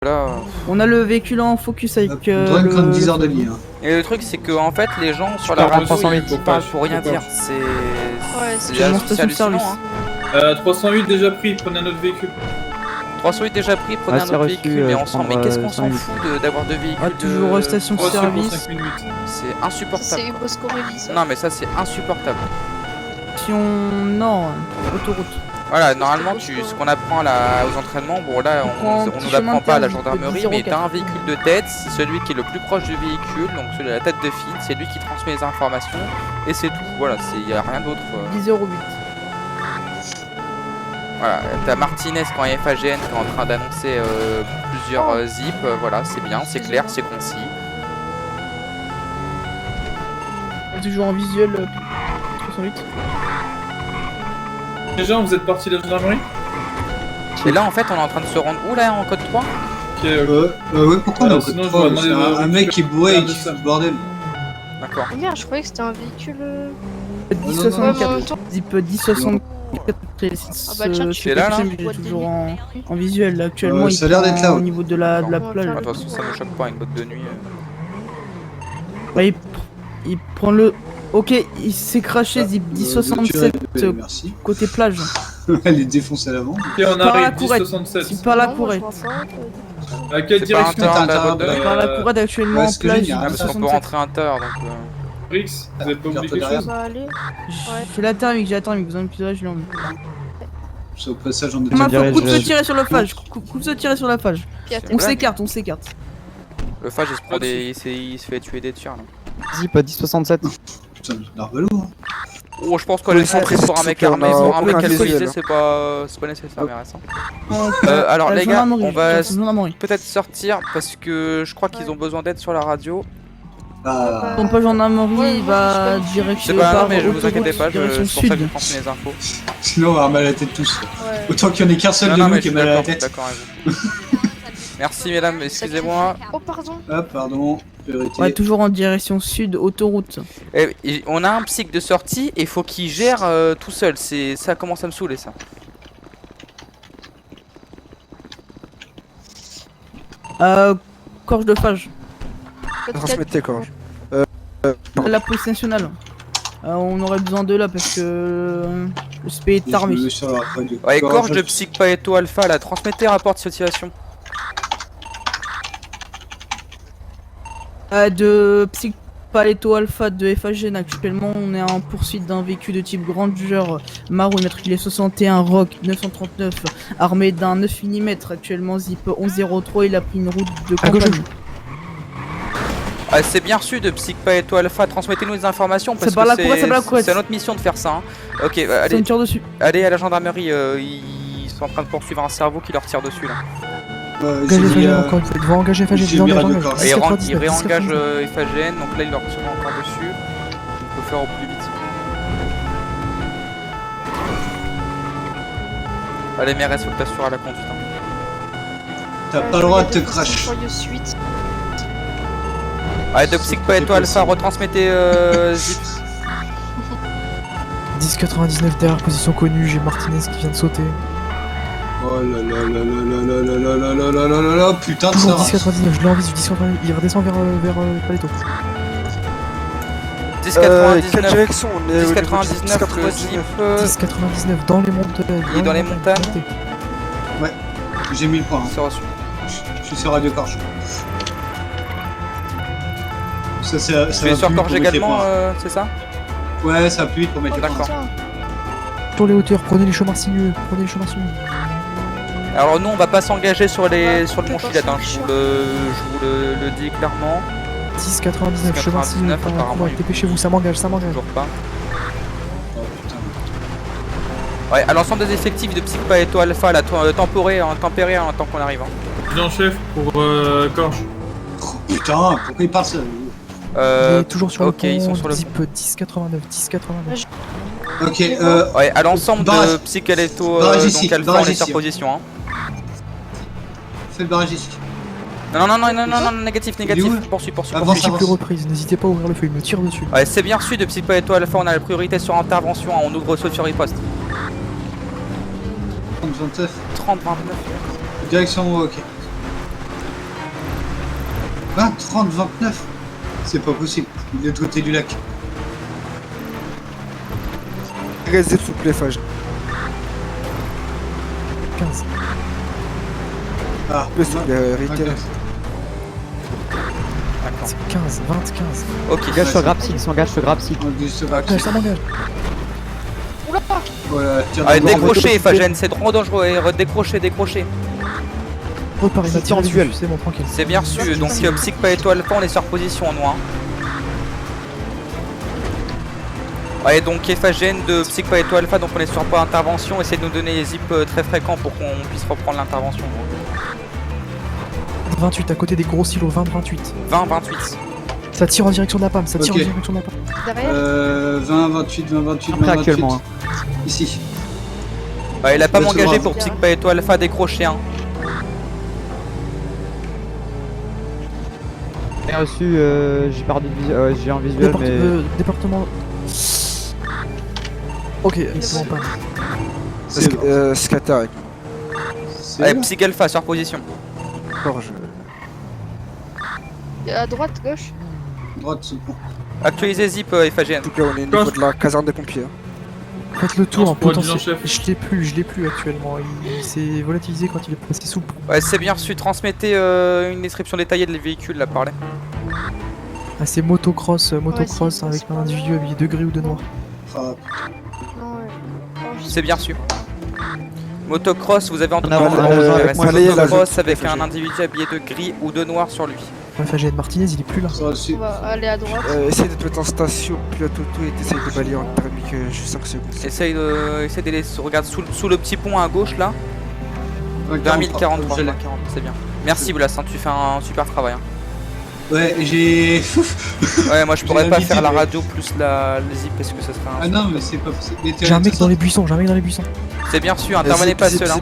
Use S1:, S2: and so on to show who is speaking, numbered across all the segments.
S1: Là,
S2: On a le véhicule en focus avec
S3: Drone comme 10 heures de nuit. Hein.
S1: Et le truc c'est que en fait les gens sur la radio ils parlent pour rien dire. C'est hallucinant. Hein.
S4: 308 déjà pris, prenez un autre véhicule.
S1: 308 déjà pris, prenez un autre véhicule, mais on s'en mais qu'est-ce qu'on s'en fout d'avoir deux véhicules
S2: toujours station de service.
S1: C'est insupportable.
S5: C'est Bosco Rally ça.
S1: Non mais ça c'est insupportable.
S2: Non, autoroute.
S1: Voilà, normalement ce qu'on apprend là aux entraînements, bon là on nous apprend pas à la gendarmerie, mais t'as un véhicule de tête, c'est celui qui est le plus proche du véhicule, donc celui à la tête de file, c'est lui qui transmet les informations, et c'est tout, voilà, il y a rien d'autre.
S2: 10,08.
S1: Voilà, t'as Martinez quand il est FAGN qui est en train d'annoncer plusieurs zips, voilà, c'est bien, c'est clair, c'est concis.
S2: Toujours en visuel 308.
S4: Déjà, vous êtes parti de la gendarmerie?
S1: Et là en fait on est en train de se rendre où là en code 3?
S4: Ok,
S3: ouais, pourquoi on est en
S4: sinon,
S3: code 3?
S4: je vais
S3: Un mec qui boit et qui fout le bordel.
S1: D'accord.
S5: Merde, je croyais que c'était un véhicule.
S2: 1064. Zip 1064.
S1: C'est là,
S2: toujours en visuel là, actuellement.
S3: Ça a l'air d'être là.
S2: Au niveau de la plage.
S1: De toute façon ça me choque pas une boîte de nuit.
S2: Ouais, il prend le. Ok, il s'est craché Zip 1067
S3: merci.
S2: côté plage.
S3: Elle est défoncée à l'avant.
S4: Et on
S2: Par la
S4: arrive,
S2: courette.
S4: 1067.
S2: Il part la courette.
S4: À quelle
S1: C'est pas
S4: direction?
S1: un de la boîte de nuit.
S2: Par la courette actuellement
S3: ouais,
S2: en
S3: ce que j'ai
S2: plage.
S3: dit, hein,
S1: Parce qu'on peut
S2: 1067.
S1: rentrer à l'intérieur donc.
S4: Rix, vous avez pas oublié
S3: Carte
S4: quelque chose?
S5: On va aller.
S2: Je fais la thermique, j'ai la thermique, vous en plus là, je l'ai envie.
S3: C'est au passage en
S2: Faut
S3: détail.
S2: coup de feu tirer sur la phage, coup de feu tirer sur la phage. On
S1: blague.
S2: s'écarte.
S1: Le Fage il se prend des. Il se fait tuer des tirs là.
S6: Zip 1067.
S3: Putain, l'arbalou. Hein.
S1: Oh, je pense qu'on est centré sur un mec armé, pour un mec
S6: aucun
S1: alcoolisé,
S6: visuel.
S1: c'est pas nécessaire, mais récent. Alors les gars, on va peut-être sortir parce que je crois qu'ils ont besoin d'aide sur la radio.
S3: Ah.
S2: Ton pas gendarmerie, il va
S1: Je
S2: direction.
S1: sais pas, non, mais je vous inquiétez pas,
S2: direction
S1: c'est pour ça que je
S2: sud.
S1: transmets les infos.
S3: Sinon on va avoir mal à la tête tous.
S5: Ouais.
S3: Autant qu'il y en ait qu'un seul
S1: Non,
S3: de
S1: non,
S3: nous
S1: mais
S3: qui
S1: je
S3: a
S1: suis
S3: mal à la
S1: d'accord,
S3: tête.
S1: d'accord avec vous. Merci mesdames, excusez-moi.
S5: Oh, pardon.
S3: Ah pardon, priorité.
S2: Ouais, toujours en direction sud, autoroute.
S1: On a un psych de sortie et faut qu'il gère tout seul, ça commence à me saouler ça.
S2: Corge de phage.
S6: Transmettez quand
S2: La police nationale. On aurait besoin de là parce que le SP est armé.
S3: Je me mets sur la radio.
S1: Ouais, Gorge de Psych Paeto Alpha, là, transmettez rapport de situation.
S2: De Psych Paletto Alpha de FAGN, actuellement on est en poursuite d'un véhicule de type Granger marron immatriculé 61 Rock 939 armé d'un 9 mm actuellement Zip 1103, il a pris une route de campagne.
S1: C'est bien reçu de Psych Paeto Alpha, transmettez-nous les informations parce
S2: C'est par la
S1: que
S2: courette,
S1: c'est notre mission de faire ça. Hein. Ok,
S2: C'est une tire dessus.
S1: allez à la gendarmerie, ils sont en train de poursuivre un cerveau qui leur tire dessus là.
S6: encore une fois, ils vont engager FAGN.
S3: j'ai mis radio corps.
S1: Et il réengage FAGN, donc là il leur tire encore dessus. Il faut faire au plus vite. Allez MRS, faut que t'assures à la conduite. Hein.
S3: T'as pas le droit de te crash.
S5: Suite.
S1: Allez, de Psych Paeto Alpha, retransmettez Zip.
S6: 1099 derrière position connue, j'ai Martinez qui vient de sauter.
S3: Oh là là là là là là là là là là là là là, putain de
S6: Toujours
S3: ça.
S6: 1099, je l'ai en visu, 1099, il redescend vers Paletto.
S1: 1099.
S6: Quelle direction on est
S1: 1099, Zip.
S6: 1099 dans les montagnes.
S1: Il est dans les montagnes.
S3: Ouais, j'ai mis le point. Hein.
S1: C'est reçu.
S3: Je suis sur Radio Corge. Ça,
S1: Je suis sur Corge également, c'est ça?
S3: Ouais, ça appuie pour mettre les
S1: D'accord.
S3: points.
S6: Sur les hauteurs, prenez les chemins sinueux,
S1: Alors nous on va pas s'engager sur le mont Chilette, hein. je vous le dis clairement.
S6: 1099 chemin sinueux,
S1: 1099, apparemment,
S6: dépêchez-vous, ça m'engage.
S1: Toujours pas.
S3: Oh putain.
S1: Ouais, à l'ensemble des effectifs de Psych Paeto Alpha, là, tempéré tant qu'on arrive. Hein.
S4: Adjudant-chef pour Corge.
S3: Oh putain, pourquoi il parle ça?
S6: Il est toujours sur
S1: ok,
S6: le
S1: ils sont
S6: pont,
S1: sur le
S6: Zip 1089.
S3: Ok,
S1: Ouais, à l'ensemble de
S3: barrage.
S1: Psych Paeto
S3: Barrage ici,
S1: donc Alpha, on
S3: barrage
S1: est sur
S3: ici.
S1: position. Hein.
S3: fais le barrage ici.
S1: Non, négatif,
S3: Il est où
S1: poursuis.
S3: Avance,
S6: J'ai plus reprise, n'hésitez pas à ouvrir le feu, il me tire dessus.
S1: Ouais, c'est bien reçu de Psych Paeto Alpha, on a la priorité sur intervention, hein. On ouvre saut sur riposte.
S3: 30-29.
S1: 30-29.
S3: Direction, ok. 20, 30, 29. C'est pas possible. Il est de l'autre côté du lac.
S7: Restez s'il vous plaît, Fage.
S6: 15.
S3: Ah,
S7: S'il vous plaît, réitérez.
S3: 24.
S6: C'est 15, 20, 15.
S1: Ok.
S8: Engage sur Grapsig, s'engage sur Grapsig.
S6: Engage, ça m'engage.
S3: Voilà, tire
S1: Allez,
S3: de droit.
S1: décrochez, Ephagène, c'est trop dangereux. Décrochez, décrochez.
S6: Repars, il m'a tiré
S8: en visuel.
S6: dessus, c'est bon, tranquille.
S1: C'est bien reçu. Donc, Psych Paeto Alpha, on est sur position en noir. Ouais, donc Ephagène de Psych Paeto Alpha, donc on est sur pas intervention. Essayez de nous donner les zips très fréquents pour qu'on puisse reprendre l'intervention.
S6: 28, à côté des gros silos, 20, 28.
S1: 20, 28.
S6: Ça tire en direction de la PAM, ça tire
S3: Ok.
S6: en direction de la PAM.
S5: Derrière
S3: 20, 28, 20, 28, 20,
S8: Après
S3: 28.
S8: actuellement. Hein.
S3: Ici.
S1: Ouais, il a pas
S3: Bien
S1: m'engager
S3: sûr.
S1: pour Psych Paeto Alpha décroché. Hein.
S8: J'ai reçu, j'ai perdu de visuel, j'ai un visuel mais...
S6: Département. Ok, c'est bon, pas.
S3: C'est bon.
S7: Scatter.
S3: C'est
S1: Allez,
S3: bon.
S1: Psych Alpha sur position.
S7: Encore, je...
S5: À droite, gauche.
S3: Droite, c'est bon.
S1: Actualisez zip Ephagène.
S7: En tout cas, on est au niveau de la caserne des pompiers.
S6: Faites le tour
S4: Non,
S6: en
S4: c'est pas
S6: potentiel.
S4: adjudant chef.
S6: Je l'ai plus actuellement. Il s'est volatilisé quand il est passé sous.
S1: Ouais, c'est bien reçu. Transmettez une description détaillée des véhicules là, parlez.
S6: Ah, c'est motocross,
S5: c'est
S6: avec un individu habillé de gris ou de noir.
S3: Ah,
S5: Non, ouais. Non, je sais
S1: C'est bien reçu. Motocross, vous avez entendu
S8: avant,
S1: motocross avec un individu habillé de gris ou de noir sur lui.
S6: FAGN Martinez, il est plus là.
S3: ça va dessus.
S5: On va aller à droite.
S7: Essayez de te mettre en station, pilote auto et t'essayes de balayer en thermique juste 5 secondes.
S1: Essaye de les regarde sous le petit pont à gauche là. 2043,
S3: Je l'ai.
S1: c'est bien. Merci Blas, hein, tu fais un super travail. Hein.
S3: Ouais, j'ai.
S1: Ouais, moi je pourrais pas faire la
S3: l'habitude,
S1: radio plus le zip parce que ça serait
S3: Ah
S1: un.
S3: non, mais c'est pas possible. Mais
S6: J'ai un mec dans les buissons,
S1: C'est bien reçu, intervenez pas seul. Hein.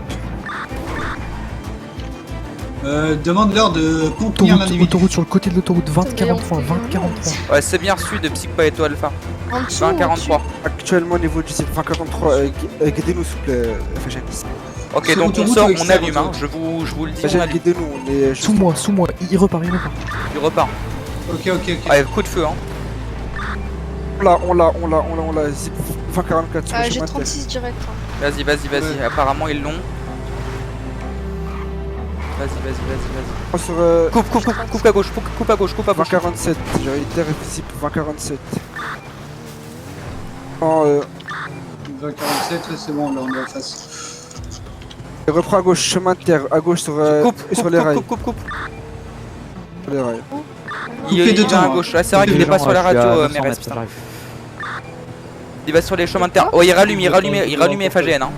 S3: Demande-leur de contenir l'individu.
S6: Autoroute sur le côté de l'autoroute, 20-43, 20-43.
S1: Ouais, c'est bien reçu de Psych Paeto Alpha.
S5: En dessous,
S1: 2043.
S7: Actuellement, au niveau du site 2043, guidez-nous s'il vous plaît, FHN.
S1: Ok,
S3: Sur
S1: donc on
S3: autoroute
S1: sort,
S3: ou
S1: on
S3: externe
S1: allume, hein.
S3: autoroute
S1: Je vous le dis, on
S7: FHN,
S1: allume.
S7: guidez-nous, on est juste...
S6: Sous moi, il repart.
S1: Tu repars.
S3: Ok.
S1: Allez, coup de feu, hein.
S7: On l'a, zip 2044 sur
S5: Ah,
S7: le
S5: j'ai
S7: chemin de terre.
S5: 36 direct. Hein.
S1: Vas-y.
S3: Ouais.
S1: Apparemment, ils l'ont. Vas-y.
S7: Sur
S1: Coupe à gauche, coupe à gauche.
S7: 2047, je réitère, zip 2047.
S3: 2047, c'est bon, là on est en face.
S7: Et reprends à gauche, chemin de terre, à gauche sur les rails.
S1: Coupe.
S7: Sur les rails.
S1: Il
S3: de
S1: va
S3: temps,
S1: à
S3: hein.
S1: gauche. Ah, c'est vrai qu'il est pas sur la radio, mais reste putain. Il va sur les chemins de terre. Oh, il rallume FAGN. Hein.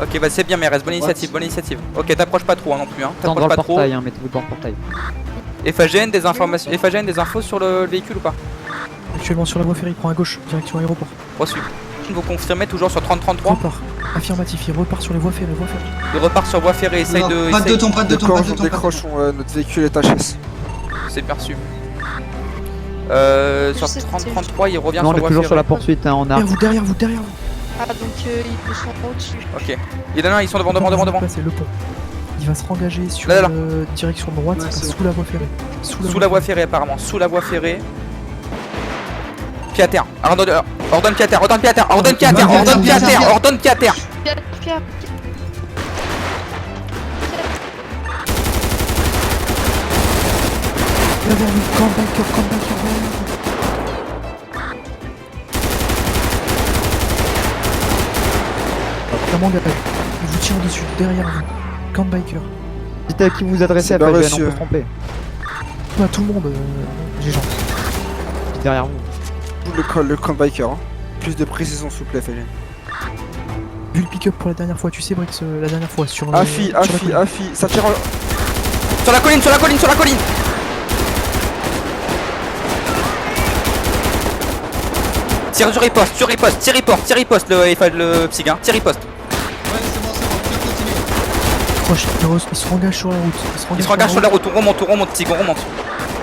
S1: Ok, bah c'est bien, mais reste bonne initiative. Ok, t'approches pas trop hein, non plus. Hein.
S8: Dans
S1: T'approches
S8: le
S1: pas trop.
S8: portail, hein, mettez-vous dans le portail.
S1: FAGN, des informations. FAGN, des infos sur le véhicule ou pas?
S6: Actuellement sur la voie ferrée, il prend à gauche, direction aéroport.
S1: Reçu. Vous confirmez toujours sur 30-33.
S6: Repart. Affirmatif, il repart sur les voies ferrées.
S1: Il repart sur voie ferrée, essaye
S3: Non,
S1: de.
S3: pas de ton, pas de ton,
S7: D'accord,
S3: pas de
S7: on
S3: ton.
S7: décroche, notre véhicule est HS.
S1: C'est perçu.
S5: Je
S1: Sur
S5: sais,
S1: 30-33, il revient
S8: Non, on
S1: sur
S8: est
S1: voie
S8: toujours sur
S1: ferrée.
S8: la poursuite, hein, on a...
S6: Derrière vous.
S5: Ah, donc ils sont au-dessus.
S1: Ok. Il y en a un, ils sont devant.
S6: C'est le pont. Il va se rengager sur
S1: Là.
S6: direction droite,
S3: Ouais,
S6: c'est
S3: c'est
S6: sous la voie ferrée.
S1: Sous la voie ferrée apparemment, sous la voie ferrée. Pied à terre. Ordonne pied à terre. Ordonne pied à terre. Ordonne pied à terre.
S5: Pierre.
S6: Derrière vous, comebacker, derrière vous. La mangage, il vous tire dessus, derrière vous. Campbiker.
S8: Dites à qui vous vous adressez,
S7: C'est
S8: à
S7: bien
S8: FAGN,
S7: reçu.
S8: on peut se tromper.
S6: Tout le monde, les gens.
S8: Derrière vous.
S7: Le comebacker. Hein. Plus de précision s'il vous plaît, FHN.
S6: Vu le pick-up pour la dernière fois, tu sais Brix, la dernière fois sur
S7: Affi, ça tire en...
S1: Sur la colline. Tire sur riposte, le psy, hein. Tire riposte.
S3: Ouais, c'est bon, tu continues.
S6: Proche, il se engage sur la route.
S1: Il se engage sur la route, on remonte, psy, on remonte.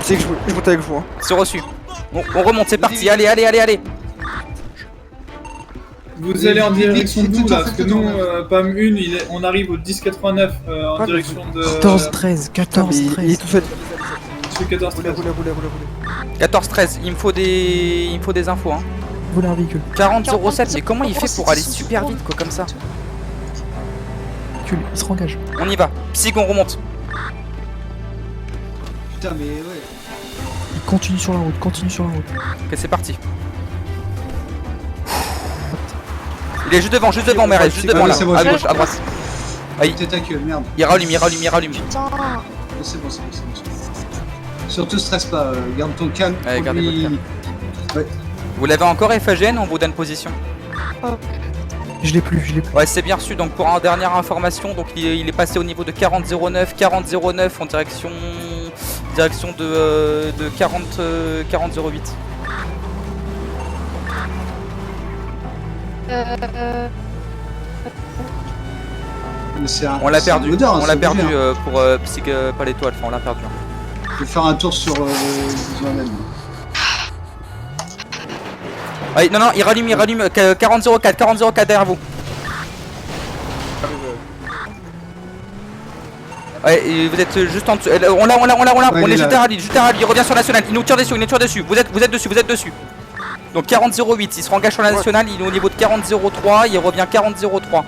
S7: Tu sais que je monte avec vous. Hein.
S1: C'est reçu. On remonte, c'est parti, allez.
S4: Vous allez en
S3: Vite, vite,
S4: direction
S3: vite,
S4: d'où
S3: tout
S4: là?
S3: en
S4: Parce
S3: fait,
S4: que
S3: tout
S4: nous,
S3: en fait.
S4: PAM 1, on arrive au 1089 en
S7: Ah,
S4: direction de.
S6: 14, 13,
S7: Putain,
S6: 14,
S7: mais il
S6: 13.
S7: est tout seul.
S4: Je suis 14
S7: Roulez,
S4: 13.
S7: roulez, roulez, roulez.
S1: 14-13, il me faut des infos hein.
S6: Voler un véhicule.
S1: 40-07, mais comment il fait pour aller super vite quoi comme ça?
S6: Véhicule, il se rengage.
S1: On y va. Psych, on remonte.
S3: Putain, mais ouais.
S6: Il continue sur la route, continue sur la route.
S1: Ok, c'est parti. Il est juste devant, Mérès, juste devant
S3: Ah,
S1: là,
S3: c'est bon,
S1: à
S3: c'est
S1: gauche,
S3: bon.
S1: à droite. Aïe.
S3: T'es ta queue, merde.
S1: Il rallume.
S5: Putain.
S3: C'est bon, c'est bon, c'est bon. Surtout stresse pas, garde ton calme.
S1: Ouais,
S3: Pour
S1: gardez
S3: lui-
S1: votre calme. Vous l'avez encore FAGN, on vous donne position.
S6: Je l'ai plus, je l'ai plus.
S1: Ouais, c'est bien reçu, donc pour une dernière information, donc il est passé au niveau de 40-09 en direction de 40-08.
S3: Mais c'est un-
S1: On l'a
S3: c'est un
S1: perdu,
S3: odeur, hein,
S1: on
S3: c'est
S1: l'a perdu
S3: obligé, hein.
S1: pour Psych Paletto Alpha, on l'a perdu.
S3: Je vais faire un tour sur Zoanel.
S1: Ouais, non, il rallume, 40-04 derrière vous. Ouais, et vous êtes juste en dessous. On l'a,
S3: Ouais,
S1: on
S3: il
S1: est
S3: est
S1: juste
S3: là.
S1: à rallye, il revient sur National, il nous tire dessus, vous êtes dessus. Donc 40-08, il se rengage sur la National, il est au niveau de 40-03, il revient 40-03.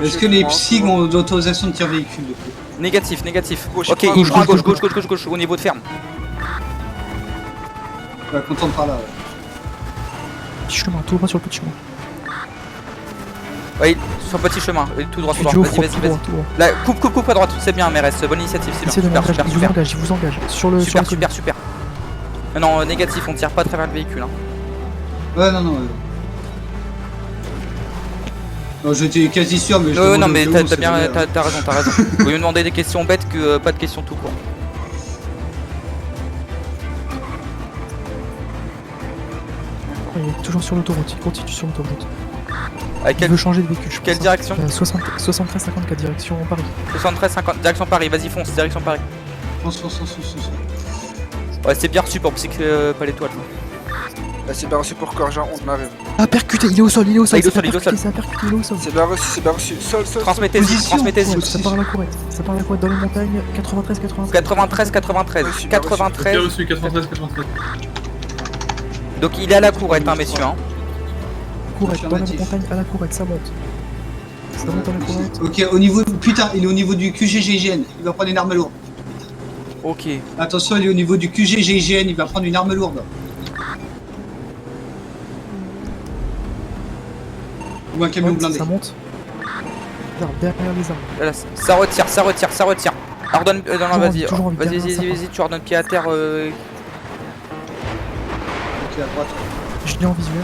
S3: Est-ce que les psys ont d'autorisation de tir véhicule du coup?
S1: Négatif.
S7: Gauche,
S1: Ok, il prend à gauche, au niveau de ferme.
S3: Ouais, content par là. Ouais.
S6: Petit chemin, tout droit sur le petit chemin.
S1: Ouais, sur le petit chemin, tout droit,
S6: Fais du haut front,
S1: vas-y.
S6: tout droit, tout droit.
S1: Là, coupe à droite, c'est bien, MRS, bonne initiative, c'est
S6: Essayez de
S1: bien.
S6: m'engager, il vous engage. Sur le
S1: Super. Non, négatif, on tire pas à travers le véhicule. Hein.
S3: Ouais, non. Non, j'étais quasi sûr, mais je
S1: Non,
S3: demande
S1: mais
S3: au cas où,
S1: t'as
S3: on sait
S1: bien,
S3: jamais, hein.
S1: t'as raison. Vous me demander des questions bêtes que pas de questions tout court.
S6: Il est toujours sur l'autoroute, il continue sur l'autoroute.
S1: Avec
S6: Il veut changer de véhicule, je
S1: quelle
S6: pense.
S1: direction
S6: 73-54 direction Paris.
S1: 73-50, direction Paris, vas-y fonce, direction Paris.
S3: Fonce.
S1: Ouais, c'est bien reçu pour Psych Paletto Alpha.
S7: C'est bien reçu pour Corja, on arrive.
S6: Ah, percuté, il est au sol,
S1: il est au sol.
S6: Ça a percuté, il est au sol.
S7: C'est bien reçu. Sol.
S1: Transmettez-y.
S6: Ouais, ça part à la courette, dans les montagnes, 93.
S1: 93.
S4: Bien reçu, 93.
S1: Donc il est à la courette, hein, messieurs. Hein.
S6: Courette, dans les montagnes, à la courette, ça monte. Ça monte à la courette.
S3: Ok, au niveau. Putain, il est au niveau du QG-GIGN. Il va prendre une arme lourde.
S1: Ok.
S3: Attention, il est au niveau du QG-GIGN. Il va prendre une arme lourde. Ou un camion blindé.
S6: Ça monte. Derrière les arbres.
S1: Là, ça retire. Ordonne, non, vas-y,
S6: toujours en vie, derrière ça
S1: vas-y, tu ordonnes pied à terre.
S3: Ok, à droite.
S6: Je l'ai en visuel.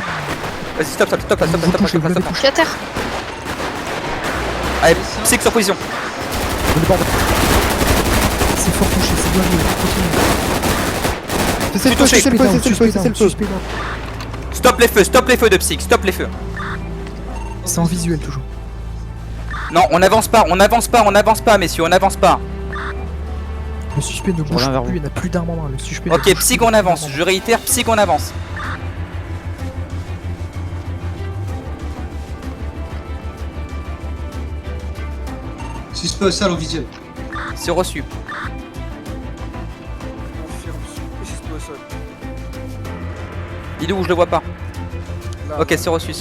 S1: Vas-y, stop.
S6: Vous le touchez, vous l'avez
S5: Je suis à terre.
S1: Allez, Psych sur position.
S6: C'est fort touché, c'est bien joué. Continue.
S1: C'est le touché.
S6: C'est le feu.
S1: Stop les feux de Psych, stop les feux.
S6: C'est en visuel toujours.
S1: Non, on n'avance pas, messieurs, on n'avance pas.
S6: Le suspect ne bouge
S8: reviens vers
S6: plus, il n'a plus d'arme en main. Le suspect ne
S1: Ok,
S6: bouge
S1: Psych,
S6: plus,
S1: on
S6: il n'a plus
S1: avance.
S6: d'arme en
S1: Je réitère, Psych, on avance.
S3: Suspect au sol en visuel.
S1: C'est reçu.
S7: Confirme, suspect au sol.
S1: Il est où? Je le vois pas.
S7: Là.
S1: Ok, c'est reçu.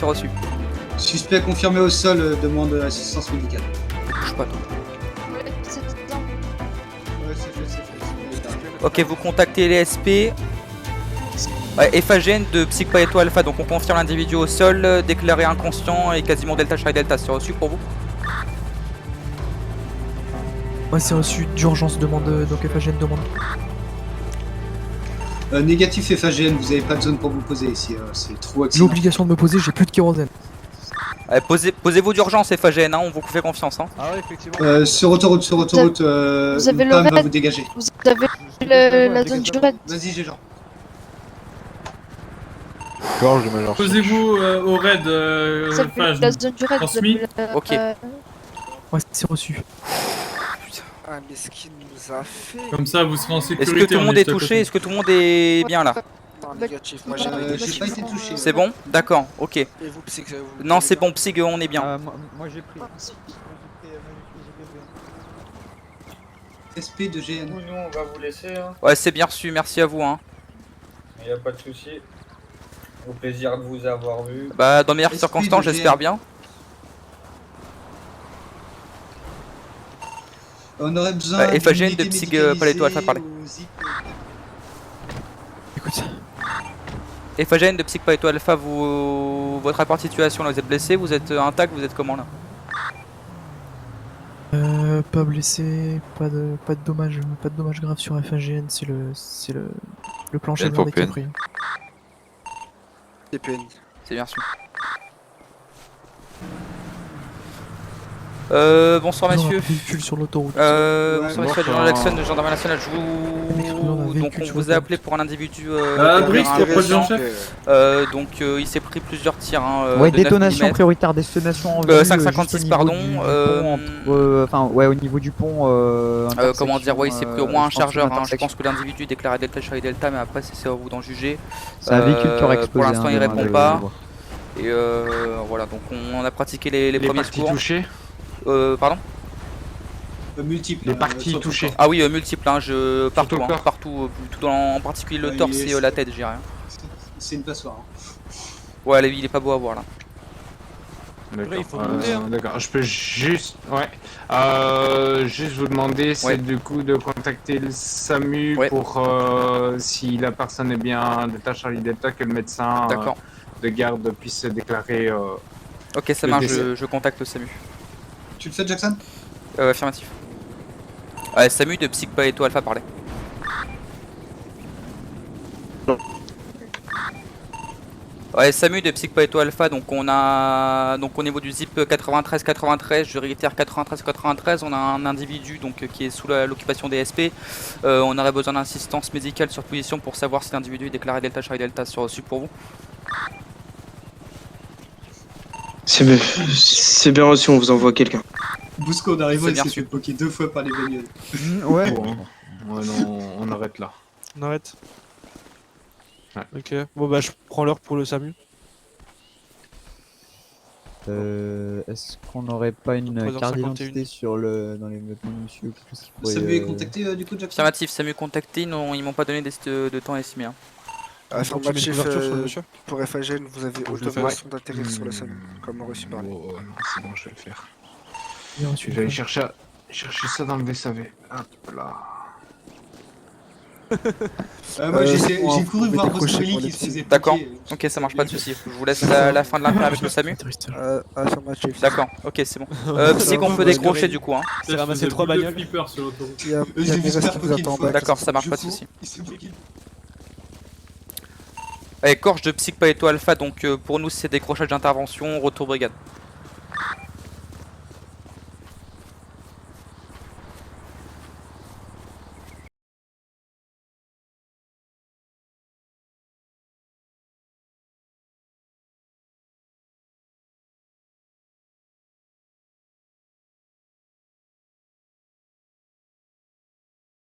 S3: Suspect confirmé au sol, demande assistance médicale.
S1: Bouge pas, toi.
S5: Ouais, c'est bien.
S3: Ouais, c'est fait.
S1: Ok, vous contactez les SP. Ouais, FAGN de Psych Paletto Alpha, donc on confirme l'individu au sol, déclaré inconscient et quasiment Delta Charlie Delta. C'est reçu pour vous?
S6: Ouais, c'est reçu d'urgence, demande. Donc FAGN demande.
S3: Négatif FAGN, vous avez pas de zone pour vous poser ici, c'est trop accident.
S6: L'obligation de me poser, j'ai plus de kérosène.
S1: Ouais, posez-vous d'urgence FAGN, hein, on vous fait confiance. Hein.
S8: Ah ouais, effectivement.
S3: Sur autoroute,
S5: Vous avez le
S3: Pam va
S5: raid.
S3: vous dégager.
S5: Vous avez la zone du raid.
S3: Vas-y, j'ai genre.
S8: Gorge de major.
S4: Posez-vous au raid.
S5: Vous avez la zone du raid. Vous
S4: transmis.
S5: avez la-
S1: Ok.
S6: Ouais, c'est reçu.
S7: Ah, mais ce qu'il nous a fait.
S4: Comme ça, vous serez en sécurité.
S1: Est-ce que tout le
S4: on
S1: monde
S4: est
S1: est
S4: juste à
S1: touché?
S4: côté.
S1: Est-ce que tout le monde est bien là?
S7: un négatif. Moi, j'ai un
S3: J'ai
S7: négatif.
S3: pas été touché.
S1: C'est bon? D'accord, ok.
S7: Et vous, Psy, vous
S1: Non,
S7: allez
S1: c'est
S7: bien
S1: bon, Psyg, on est bien.
S8: Moi j'ai pris.
S3: SP de GN.
S9: Nous, on va vous laisser. Hein.
S1: Ouais, c'est bien reçu, merci à vous. Hein.
S9: Il n'y a pas de souci. Au plaisir de vous avoir vu.
S1: Bah, dans meilleures
S3: SP
S1: circonstances,
S3: de
S1: j'espère
S3: GN.
S1: bien.
S3: On aurait besoin
S1: FAGN
S3: d'une
S1: de
S3: unité
S1: Psyg,
S3: médicalisée
S1: Paletto Alpha, parlez.
S3: ou Zip.
S6: Écoute,
S1: FAGN de Psyg Paletto Alpha, votre rapport de situation, là, vous êtes blessé, vous êtes intact, vous êtes comment là?
S6: pas blessé, pas de dommages graves sur FAGN, c'est le plancher de qui a pris.
S7: TPN.
S1: C'est bien reçu. Bonsoir
S6: Non, un
S1: messieurs.
S6: véhicule sur l'autoroute.
S1: Bonsoir messieurs,
S9: bonsoir.
S1: Jackson de Gendarmerie Nationale, je
S6: Mec, on a un
S1: vous... Donc
S6: véhicule
S1: on
S6: sur
S1: vous a
S6: l'autoroute.
S1: appelé pour un individu
S4: Brice,
S1: un
S4: t'es proche
S1: agression.
S4: en chef.
S1: Donc il s'est pris plusieurs tirs hein,
S8: Ouais,
S1: de 9
S8: détonation
S1: mm.
S8: prioritaire, destination en vue,
S1: 556
S8: juste au
S1: pardon.
S8: niveau du pont, enfin ouais, au niveau du pont.
S1: Comment dire, ouais, il s'est pris au moins un chargeur. Hein. Je
S8: intersection.
S1: pense que l'individu est déclaré Delta Charlie Delta, mais après c'est à vous d'en juger.
S8: C'est un véhicule qui aurait explosé.
S1: Pour l'instant,
S8: hein,
S1: il
S8: demain,
S1: répond
S8: je
S1: pas.
S8: vois.
S1: Et voilà, donc on a pratiqué les premiers secours.
S9: touchés.
S1: Pardon.
S3: Multiple.
S9: Les parties
S3: sur le
S9: touchées.
S3: corps.
S1: Ah oui, multiple, hein, partout,
S9: le
S1: hein,
S9: corps.
S1: partout, tout en particulier le
S3: Ouais,
S1: torse
S3: il
S1: et
S3: est-
S1: la tête, je dirais.
S3: C'est une passoire. Hein.
S1: Ouais, il est pas beau à voir là.
S9: D'accord.
S6: il faut demander, hein.
S9: D'accord. Je peux juste, juste vous demander, c'est
S1: Ouais.
S9: du coup de contacter le SAMU
S1: Ouais.
S9: pour si la personne est bien Delta Charlie Delta, que le médecin
S1: D'accord.
S9: de garde puisse déclarer.
S1: Ok, ça
S9: le
S1: marche,
S9: décès.
S1: je contacte le SAMU.
S3: Tu le fais, Jackson?
S1: Affirmatif. Ouais, SAMU de Psyg Paletto Alpha parlait. Ouais, SAMU de Psyg Paletto Alpha, donc on a donc au niveau du zip 93-93, je réitère 93-93, on a un individu donc qui est sous l'occupation des SP. On aurait besoin d'assistance médicale sur position pour savoir si l'individu est déclaré Delta Charlie Delta sur reçu pour vous.
S10: C'est bien reçu, on vous envoie quelqu'un.
S3: Bousco, en arrivant,
S1: C'est
S3: il
S1: bien
S3: s'est
S1: reçu.
S3: fait poker 2 fois par les bagnoles.
S6: Ouais,
S9: Bon, non, on arrête là.
S6: on arrête.
S9: Ouais.
S6: Ok, bon bah je prends l'heure pour le SAMU.
S8: Est-ce qu'on n'aurait pas une
S6: 3h51.
S8: carte d'identité sur dans les vêtements de monsieur ou quelque chose qui pourrait,
S3: Ça lui est contacté du coup, Jackson?
S1: Affirmatif, SAMU contacté, non, ils m'ont pas donné de temps estimé. Hein.
S6: Tu
S7: Affirmatif,
S6: mets une couverture sur le monsieur
S7: pour FAGN, vous avez
S6: Je le fais.
S7: autorisation d'atterrir sur le SAMU, comme reçu par
S9: Oh, non, c'est bon, je vais le faire.
S6: Bien
S9: Je
S6: reçu.
S9: vais aller chercher ça dans le VSAV. Hop là.
S3: Moi j'ai
S7: on
S3: couru
S7: va
S3: voir
S7: décrocher
S3: Bosco Willy
S7: pour
S3: qui
S7: les
S3: se faisait
S1: D'accord.
S3: poker.
S1: Ok, ça marche, pas de soucis. Je vous laisse la fin de l'inter avec le SAMU.
S7: Affirmatif.
S1: D'accord, ok, c'est bon. Psy qu'on peut décrocher du coup. Hein.
S6: C'est ramassé 3
S4: bagnoles.
S6: bagnoles.
S4: Flipper sur l'autoroute.
S7: Il y a
S3: J'ai vu
S7: Mireille
S3: se faire
S7: qui vous
S3: poker
S7: attend en
S3: une fois.
S7: bas.
S1: D'accord, ça marche,
S3: Je
S1: pas de
S3: fous,
S1: soucis.
S3: il s'est poké.
S1: Allez, Corche de Psyg Paletto Alpha, donc pour nous c'est décrochage d'intervention, retour brigade.